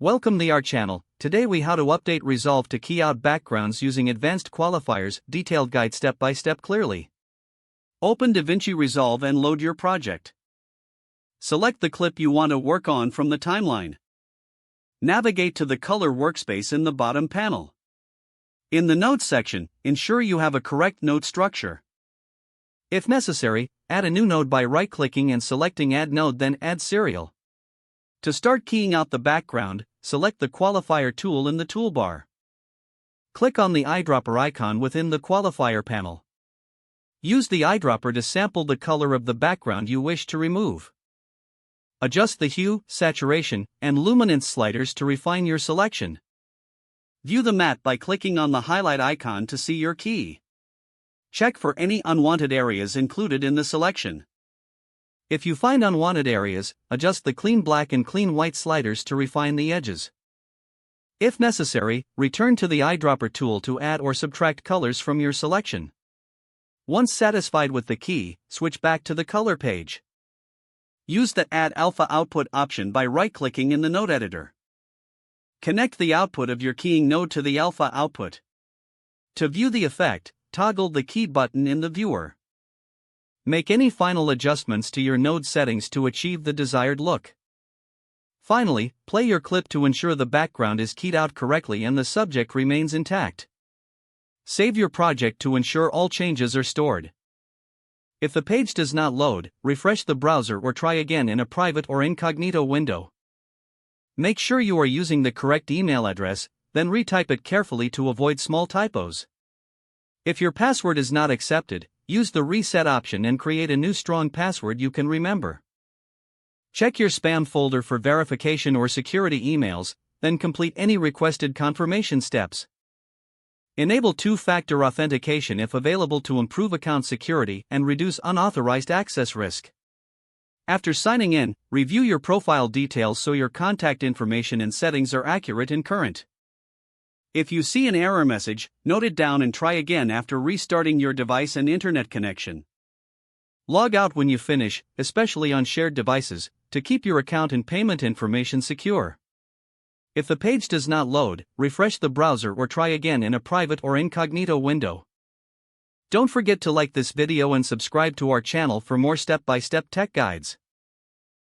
Welcome to our channel. Today we how to update Resolve to key out backgrounds using advanced qualifiers, detailed guide step by step clearly. Open DaVinci Resolve and load your project. Select the clip you want to work on from the timeline. Navigate to the color workspace in the bottom panel. In the Notes section, ensure you have a correct node structure. If necessary, add a new node by right-clicking and selecting Add Node, then Add Serial. To start keying out the background, select the Qualifier tool in the toolbar. Click on the eyedropper icon within the Qualifier panel. Use the eyedropper to sample the color of the background you wish to remove. Adjust the hue, saturation, and luminance sliders to refine your selection. View the matte by clicking on the highlight icon to see your key. Check for any unwanted areas included in the selection. If you find unwanted areas, adjust the clean black and clean white sliders to refine the edges. If necessary, return to the eyedropper tool to add or subtract colors from your selection. Once satisfied with the key, switch back to the color page. Use the Add Alpha Output option by right-clicking in the node editor. Connect the output of your keying node to the alpha output. To view the effect, toggle the key button in the viewer. Make any final adjustments to your node settings to achieve the desired look. Finally, play your clip to ensure the background is keyed out correctly and the subject remains intact. Save your project to ensure all changes are stored. If the page does not load, refresh the browser or try again in a private or incognito window. Make sure you are using the correct email address, then retype it carefully to avoid small typos. If your password is not accepted, use the reset option and create a new strong password you can remember. Check your spam folder for verification or security emails, then complete any requested confirmation steps. Enable two-factor authentication if available to improve account security and reduce unauthorized access risk. After signing in, review your profile details so your contact information and settings are accurate and current. If you see an error message, note it down and try again after restarting your device and internet connection. Log out when you finish, especially on shared devices, to keep your account and payment information secure. If the page does not load, refresh the browser or try again in a private or incognito window. Don't forget to like this video and subscribe to our channel for more step-by-step tech guides.